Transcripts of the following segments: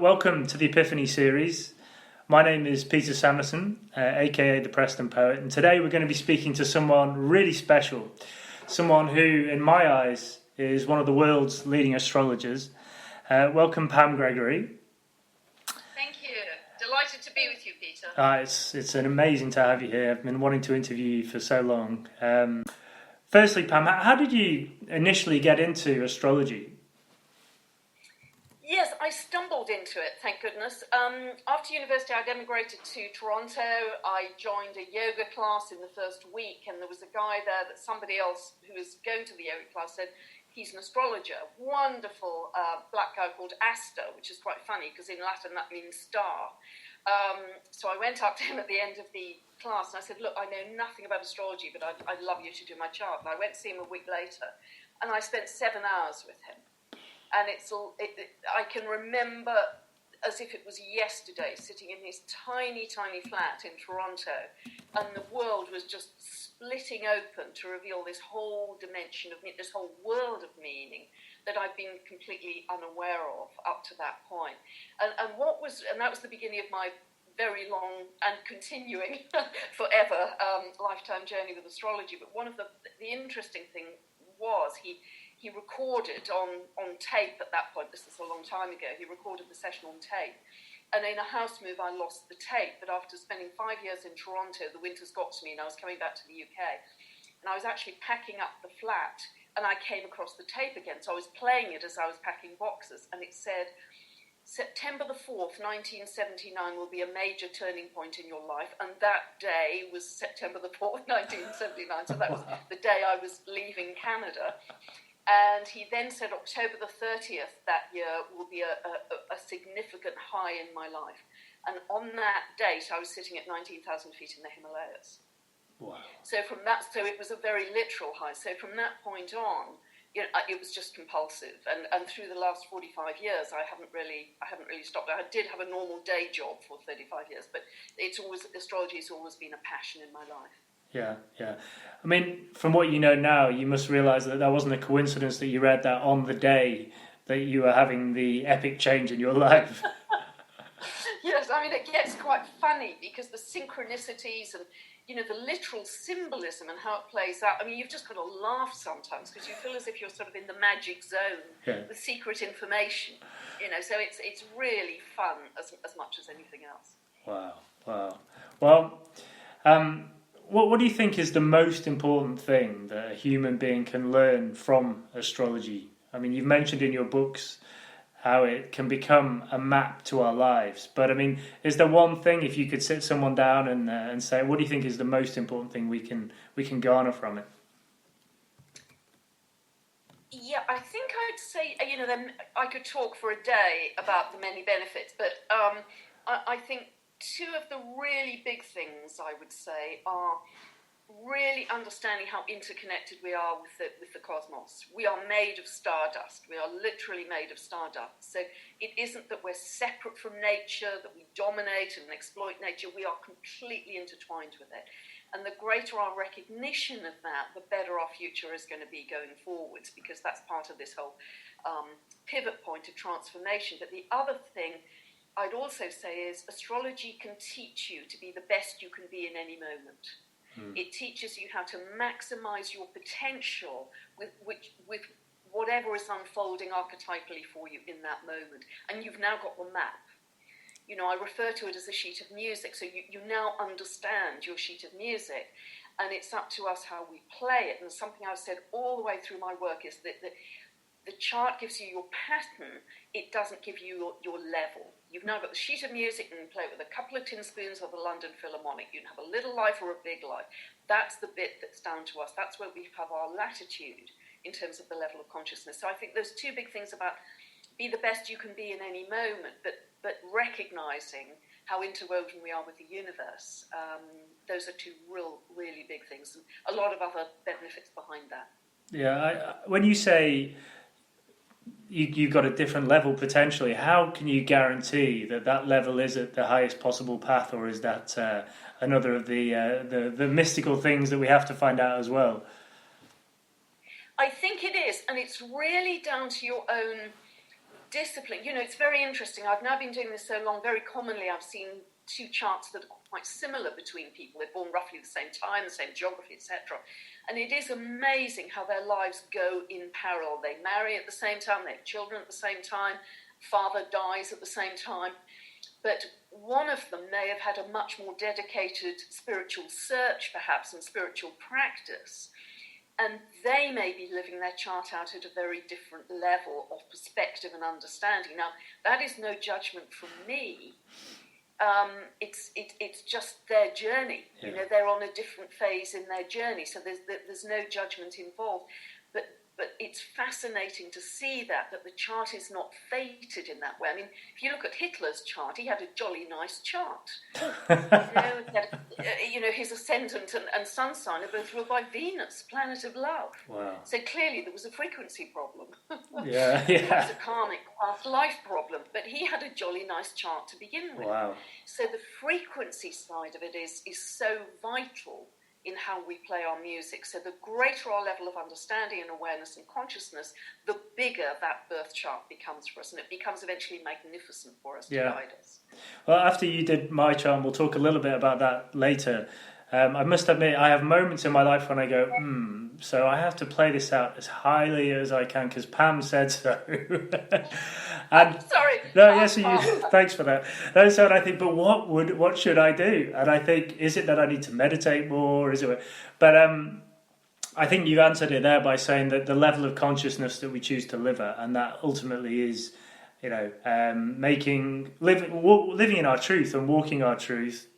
Welcome to the Epiphany series. My name is Peter Samuelson, aka the Preston Poet, and today we're going to be speaking to someone really special, someone who, in my eyes, is one of the world's leading astrologers. Welcome, Pam Gregory. Thank you. Delighted to be with you, Peter. It's an amazing to have you here. I've been wanting to interview you for so long. Firstly, Pam, how did you initially get into astrology? Yes, I stumbled into it, thank goodness. After university, I'd emigrated to Toronto. I joined a yoga class in the first week, and there was a guy there that somebody else who was going to the yoga class said, he's an astrologer. Wonderful black guy called Aster, which is quite funny because in Latin that means star. So I went up to him at the end of the class and I said, look, I know nothing about astrology, but I'd love you to do my chart. And I went to see him a week later, and I spent 7 hours with him. And I can remember as if it was yesterday, sitting in his tiny, tiny flat in Toronto, and the world was just splitting open to reveal this whole dimension of this whole world of meaning that I'd been completely unaware of up to that point. And that was the beginning of my very long and continuing forever lifetime journey with astrology. But one of the interesting thing was he recorded on tape at that point. This is a long time ago. He recorded the session on tape. And in a house move, I lost the tape. But after spending 5 years in Toronto, the winters got to me and I was coming back to the UK. And I was actually packing up the flat and I came across the tape again. So I was playing it as I was packing boxes. And it said, September the 4th, 1979 will be a major turning point in your life. And that day was September the 4th, 1979. So that was the day I was leaving Canada. And he then said October the 30th that year will be a significant high in my life. And on that date, I was sitting at 19,000 feet in the Himalayas. Wow. So it was a very literal high. So from that point on, it was just compulsive. And through the last 45 years, I haven't really stopped. I did have a normal day job for 35 years, but astrology has always been a passion in my life. Yeah. I mean, from what you know now, you must realise that wasn't a coincidence that you read that on the day that you were having the epic change in your life. Yes, I mean, it gets quite funny because the synchronicities and, the literal symbolism and how it plays out. I mean, you've just got to laugh sometimes because you feel as if you're sort of in the magic zone with secret information, so it's really fun as much as anything else. Wow. Well, what do you think is the most important thing that a human being can learn from astrology? I mean, you've mentioned in your books how it can become a map to our lives. But, I mean, is there one thing, if you could sit someone down and say, what do you think is the most important thing we can garner from it? Yeah, I think I'd say, then I could talk for a day about the many benefits, but I think two of the really big things I would say are really understanding how interconnected we are with the cosmos. We are made of stardust. We are literally made of stardust. So it isn't that we're separate from nature, that we dominate and exploit nature. We are completely intertwined with it. And the greater our recognition of that, the better our future is going to be going forwards, because that's part of this whole pivot point of transformation. But the other thing I'd also say is astrology can teach you to be the best you can be in any moment. It teaches you how to maximize your potential with whatever is unfolding archetypally for you in that moment. And you've now got the map. I refer to it as a sheet of music. So you now understand your sheet of music. And it's up to us how we play it. And something I've said all the way through my work is that the chart gives you your pattern. It doesn't give you your level. You've now got the sheet of music and you play it with a couple of tin spoons of the London Philharmonic. You can have a little life or a big life. That's the bit that's down to us. That's where we have our latitude in terms of the level of consciousness. So I think there's two big things about be the best you can be in any moment, but recognising how interwoven we are with the universe. Those are two really big things, and a lot of other benefits behind that. Yeah, when you say you've got a different level potentially, how can you guarantee that level is at the highest possible path, or is that another of the mystical things that we have to find out as well? I think it is, and it's really down to your own discipline. It's very interesting. I've now been doing this so long, very commonly I've seen two charts that are quite similar between people. They're born roughly the same time, the same geography, etc. And it is amazing how their lives go in parallel. They marry at the same time, they have children at the same time, father dies at the same time. But one of them may have had a much more dedicated spiritual search, perhaps, and spiritual practice. And they may be living their chart out at a very different level of perspective and understanding. Now, that is no judgment from me. It's just their journey. Yeah. They're on a different phase in their journey, so there's no judgment involved. But it's fascinating to see that the chart is not fated in that way. I mean, if you look at Hitler's chart, he had a jolly nice chart. His ascendant and sun sign are both ruled by Venus, planet of love. Wow. So clearly there was a frequency problem. Yeah. Perhaps a karmic past life problem, but he had a jolly nice chart to begin with. Wow. So the frequency side of it is so vital in how we play our music. So the greater our level of understanding and awareness and consciousness, the bigger that birth chart becomes for us, and it becomes eventually magnificent for us to guide us. Well, after you did my chart, and we'll talk a little bit about that later, I must admit I have moments in my life when I go, so I have to play this out as highly as I can because Pam said so. And sorry. No, yes, thanks for that. No, so I think, but what should I do? And I think, is it that I need to meditate more? Is it? But I think you answered it there by saying that the level of consciousness that we choose to live at, and that ultimately is, living in our truth and walking our truth,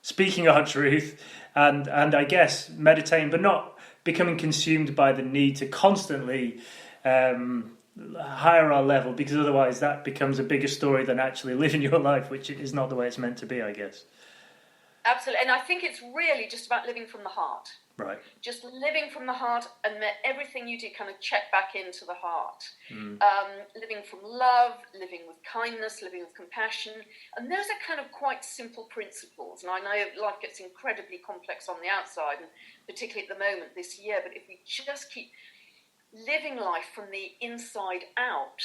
speaking our truth, and I guess meditating, but not becoming consumed by the need to constantly higher our level, because otherwise that becomes a bigger story than actually living your life, which is not the way it's meant to be, I guess. Absolutely, and I think it's really just about living from the heart. Right. Just living from the heart, and everything you do kind of check back into the heart. Living from love, living with kindness, living with compassion, and those are kind of quite simple principles. And I know life gets incredibly complex on the outside, and particularly at the moment this year, but if we just keep living life from the inside out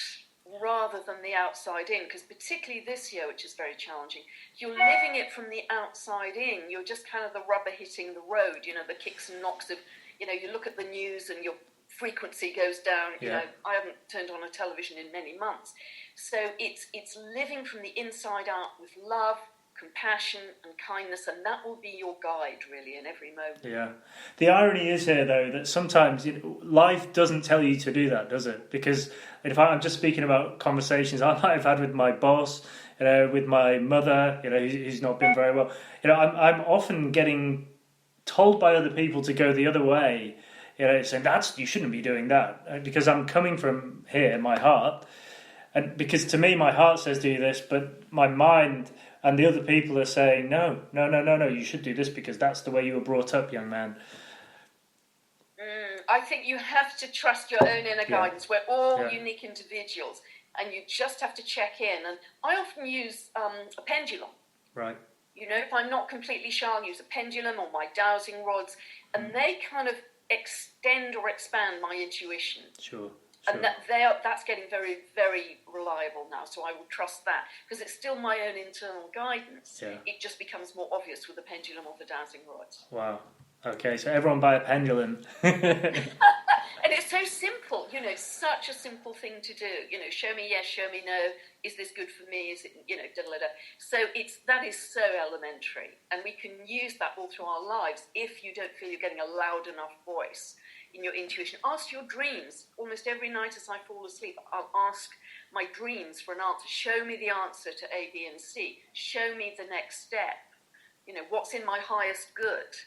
rather than the outside in, because particularly this year, which is very challenging, if you're living it from the outside in, you're just kind of the rubber hitting the road, the kicks and knocks of, you look at the news and your frequency goes down. I haven't turned on a television in many months. So it's living from the inside out with love, compassion and kindness, and that will be your guide really in every moment. Yeah. The irony is here though that sometimes life doesn't tell you to do that, does it? Because if I'm just speaking about conversations I might have had with my boss, with my mother, who's not been very well, I'm often getting told by other people to go the other way, saying you shouldn't be doing that, because I'm coming from here, my heart, and because to me my heart says do this, but my mind and the other people are saying, no, you should do this because that's the way you were brought up, young man. I think you have to trust your own inner guidance. We're all unique individuals, and you just have to check in. And I often use a pendulum. Right. If I'm not completely sure, I'll use a pendulum or my dowsing rods, and they kind of extend or expand my intuition. Sure. And that's getting very, very reliable now, so I will trust that, because it's still my own internal guidance. Yeah. It just becomes more obvious with the pendulum or the dowsing rods. Wow. Okay, so everyone buy a pendulum. And it's so simple, it's such a simple thing to do. Show me yes, show me no. Is this good for me? Is it, da-da-da-da. So that is so elementary, and we can use that all through our lives if you don't feel you're getting a loud enough voice in your intuition. Ask your dreams. Almost every night as I fall asleep, I'll ask my dreams for an answer. Show me the answer to A, B, and C. Show me the next step. What's in my highest good.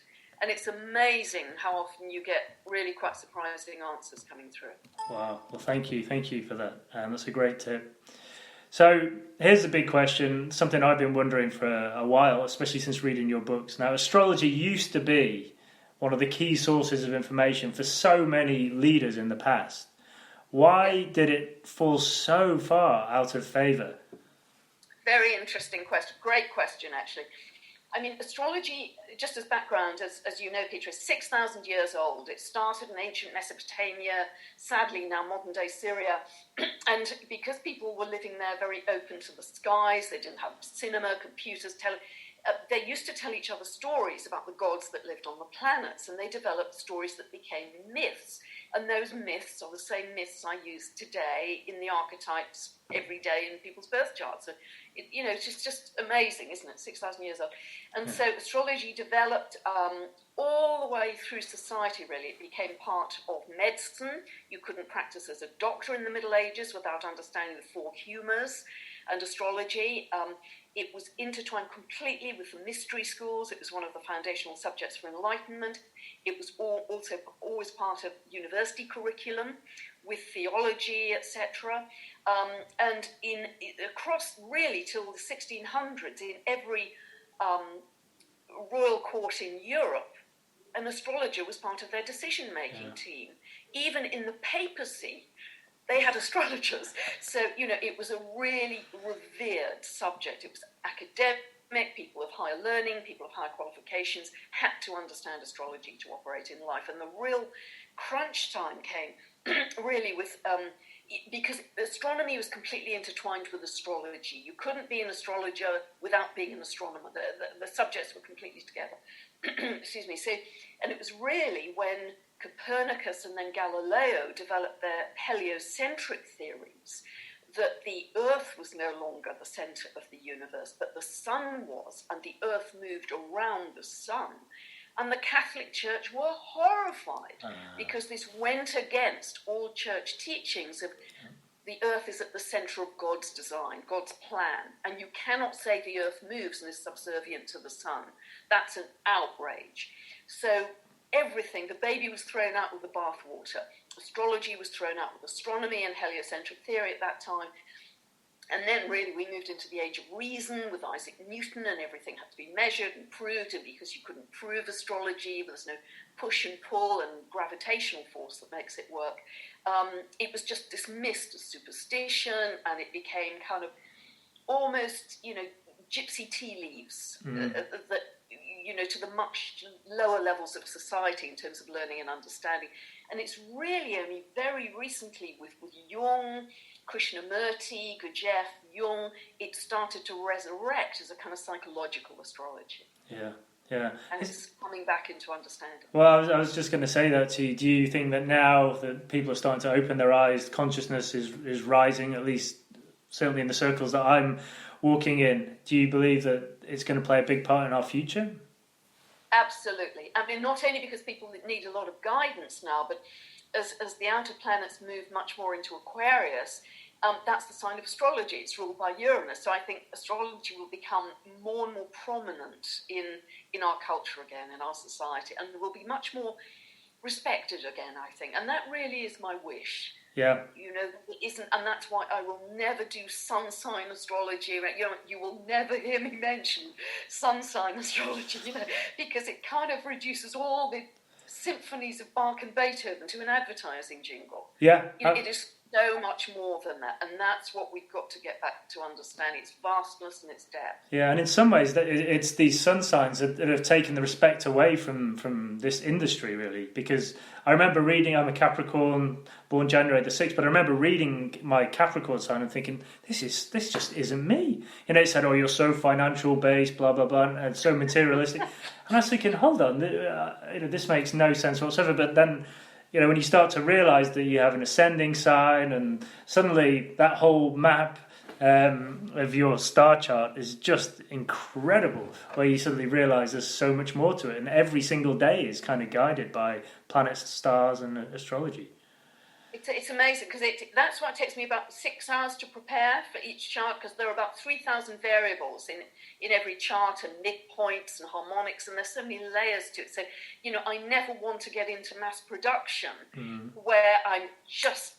And it's amazing how often you get really quite surprising answers coming through. Wow. Well, thank you for that. That's a great tip. So here's the big question, something I've been wondering for a while, especially since reading your books. Now, astrology used to be one of the key sources of information for so many leaders in the past. Why did it fall so far out of favour? Very interesting question. Great question, actually. I mean, astrology, just as background, as you know, Peter, is 6,000 years old. It started in ancient Mesopotamia, sadly now modern-day Syria. And because people were living there very open to the skies, they didn't have cinema, computers, they used to tell each other stories about the gods that lived on the planets, and they developed stories that became myths. And those myths are the same myths I use today in the archetypes every day in people's birth charts. So, it's just amazing, isn't it? 6,000 years old. And so astrology developed all the way through society, really. It became part of medicine. You couldn't practice as a doctor in the Middle Ages without understanding the four humours and astrology. It was intertwined completely with the mystery schools. It was one of the foundational subjects for enlightenment. It was also always part of university curriculum with theology, etc. And across really till the 1600s, in every royal court in Europe, an astrologer was part of their decision-making team. Even in the papacy, they had astrologers. So, it was a really revered subject. It was academic, people of higher learning, people of higher qualifications had to understand astrology to operate in life. And the real crunch time came really with, because astronomy was completely intertwined with astrology. You couldn't be an astrologer without being an astronomer. The subjects were completely together. Excuse me. So, and it was really when Copernicus and then Galileo developed their heliocentric theories that the Earth was no longer the centre of the universe, but the Sun was, and the Earth moved around the Sun. And the Catholic Church were horrified because this went against all church teachings of the Earth is at the centre of God's design, God's plan, and you cannot say the Earth moves and is subservient to the Sun. That's an outrage. So everything, the baby was thrown out with the bathwater. Astrology was thrown out with astronomy and heliocentric theory at that time. And then really we moved into the age of reason with Isaac Newton, and everything had to be measured and proved, and because you couldn't prove astrology, there's no push and pull and gravitational force that makes it work, it was just dismissed as superstition, and it became kind of almost, gypsy tea leaves that, to the much lower levels of society in terms of learning and understanding. And it's really only very recently with Jung, Krishnamurti, Gurdjieff, Jung, it started to resurrect as a kind of psychological astrology. Yeah. And it's coming back into understanding. Well, I was just going to say that to you. Do you think that now that people are starting to open their eyes, consciousness is rising, at least certainly in the circles that I'm walking in? Do you believe that it's going to play a big part in our future? Absolutely. I mean, not only because people need a lot of guidance now, but as the outer planets move much more into Aquarius, that's the sign of astrology. It's ruled by Uranus. So I think astrology will become more and more prominent in our culture again, in our society, and will be much more respected again, I think. And that really is my wish. Yeah. It isn't, and that's why I will never do sun sign astrology. You will never hear me mention sun sign astrology, because it kind of reduces all the symphonies of Bach and Beethoven to an advertising jingle. Yeah. It is so much more than that, and that's what we've got to get back to understand, its vastness and its depth. Yeah, and in some ways, it's these sun signs that have taken the respect away from this industry, really, because I remember reading, I'm a Capricorn, born January the 6th, but I remember reading my Capricorn sign and thinking, this just isn't me. It said, oh, you're so financial based, blah, blah, blah, and so materialistic. And I was thinking, hold on, this makes no sense whatsoever. But then, when you start to realise that you have an ascending sign, and suddenly that whole map of your star chart is just incredible, where you suddenly realise there's so much more to it, and every single day is kind of guided by planets, stars, and astrology. It's amazing, because that's why it takes me about 6 hours to prepare for each chart, because there are about 3,000 variables in every chart, and midpoints and harmonics, and there's so many layers to it. So, I never want to get into mass production where I'm just,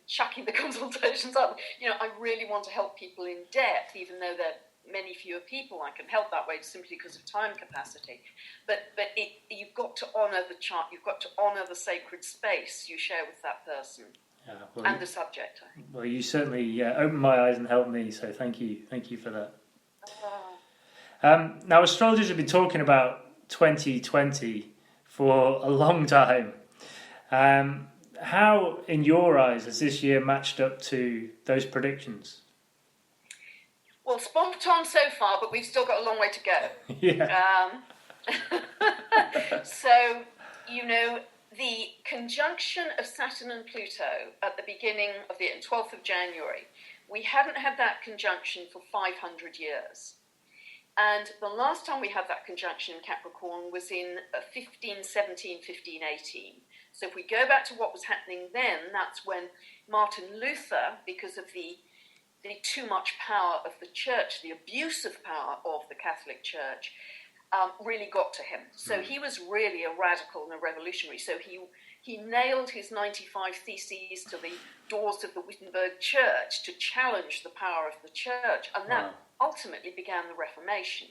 chucking the consultations up. I really want to help people in depth, even though there are many fewer people I can help that way simply because of time capacity. But you've got to honour the chart, you've got to honour the sacred space you share with that person and the subject. Well, you certainly opened my eyes and helped me, so thank you for that. Now, astrologers have been talking about 2020 for a long time. How, in your eyes, has this year matched up to those predictions? Well, spot on so far, but we've still got a long way to go. Yeah. So, the conjunction of Saturn and Pluto at the beginning of the 12th of January, we hadn't had that conjunction for 500 years. And the last time we had that conjunction in Capricorn was in 1517, 1518. So if we go back to what was happening then, that's when Martin Luther, because of the too much power of the church, the abuse of power of the Catholic Church, really got to him. So he was really a radical and a revolutionary. So he nailed his 95 Theses to the doors of the Wittenberg Church to challenge the power of the church. And that ultimately began the Reformation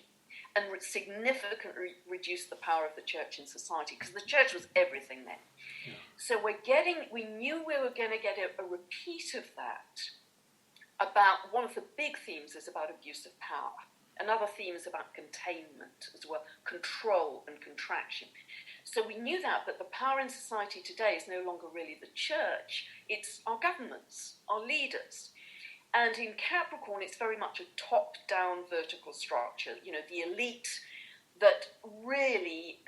and significantly reduced the power of the church in society, because the church was everything then. Yeah. So we knew we were going to get a repeat of that. About one of the big themes is about abuse of power. Another theme is about containment as well, control and contraction. So we knew that, but the power in society today is no longer really the church, it's our governments, our leaders. And in Capricorn, it's very much a top-down vertical structure, the elite that really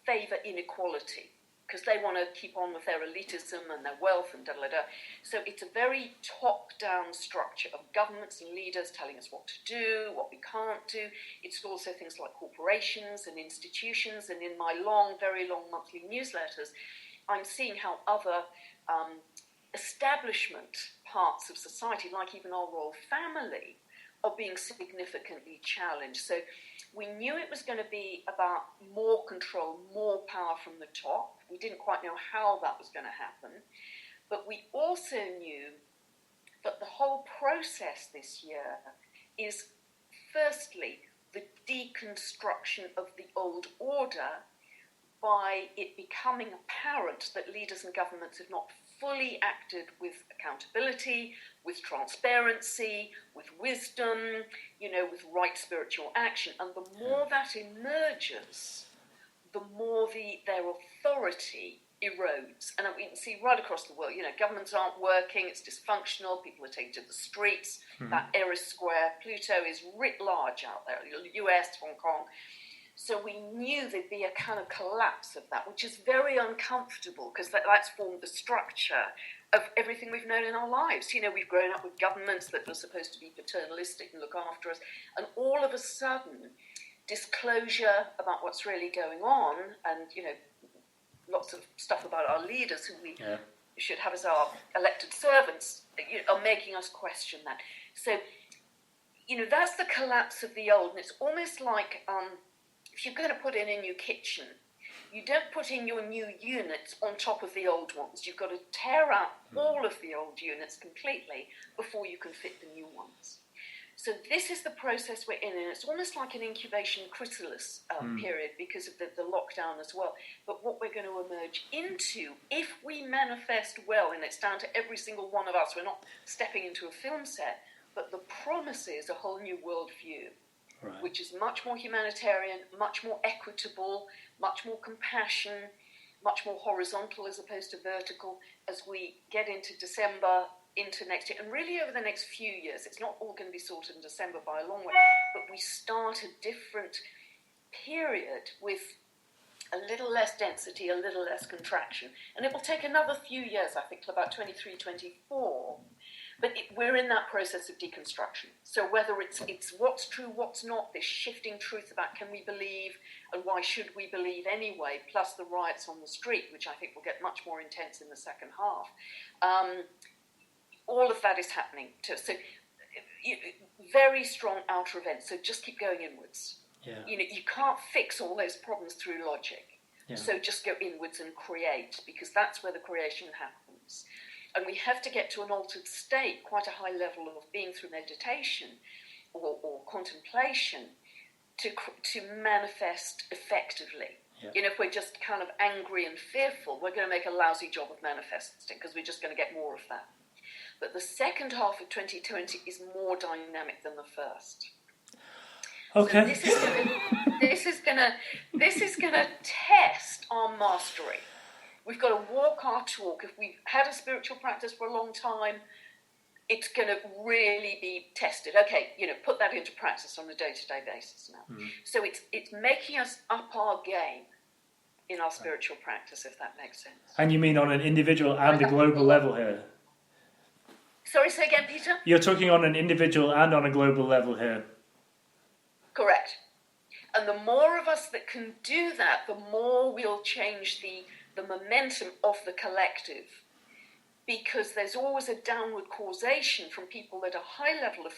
favour inequality, because they want to keep on with their elitism and their wealth and da-da-da. So it's a very top-down structure of governments and leaders telling us what to do, what we can't do. It's also things like corporations and institutions. And in my very long monthly newsletters, I'm seeing how other establishment parts of society, like even our royal family, are being significantly challenged. So we knew it was going to be about more control, more power from the top. We didn't quite know how that was going to happen. But we also knew that the whole process this year is, firstly, the deconstruction of the old order by it becoming apparent that leaders and governments have not fully acted with accountability, with transparency, with wisdom, with right spiritual action. And the more that emerges, the more their authority erodes. And we can see right across the world, governments aren't working, it's dysfunctional, people are taking to the streets. That Eris Square, Pluto is writ large out there, US, Hong Kong. So we knew there'd be a kind of collapse of that, which is very uncomfortable, because that's formed the structure of everything we've known in our lives. We've grown up with governments that were supposed to be paternalistic and look after us, and all of a sudden, disclosure about what's really going on, and, lots of stuff about our leaders who we should have as our elected servants, are making us question that. So, that's the collapse of the old, and it's almost like... if you're going to put in a new kitchen, you don't put in your new units on top of the old ones. You've got to tear out all of the old units completely before you can fit the new ones. So this is the process we're in, and it's almost like an incubation chrysalis period because of the lockdown as well. But what we're going to emerge into, if we manifest well, and it's down to every single one of us, we're not stepping into a film set, but the promise is a whole new worldview. Right. Which is much more humanitarian, much more equitable, much more compassion, much more horizontal as opposed to vertical as we get into December, into next year, and really over the next few years. It's not all going to be sorted in December by a long way, but we start a different period with a little less density, a little less contraction. And it will take another few years, I think, till about 23, 24. But we're in that process of deconstruction. So whether it's what's true, what's not, this shifting truth about can we believe and why should we believe anyway, plus the riots on the street, which I think will get much more intense in the second half. All of that is happening too. So very strong outer events. So just keep going inwards. Yeah. You can't fix all those problems through logic. Yeah. So just go inwards and create, because that's where the creation happens. And we have to get to an altered state, quite a high level of being through meditation or contemplation to manifest effectively. Yep. If we're just kind of angry and fearful, we're going to make a lousy job of manifesting, because we're just going to get more of that. But the second half of 2020 is more dynamic than the first. Okay. So this is gonna test our mastery. We've got to walk our talk. If we've had a spiritual practice for a long time, it's going to really be tested. Okay, put that into practice on a day-to-day basis now. So it's making us up our game in our spiritual practice, if that makes sense. And you mean on an individual and a global level here? Sorry, say again, Peter? You're talking on an individual and on a global level here. Correct. And the more of us that can do that, the more we'll change the momentum of the collective. Because there's always a downward causation from people at a high level of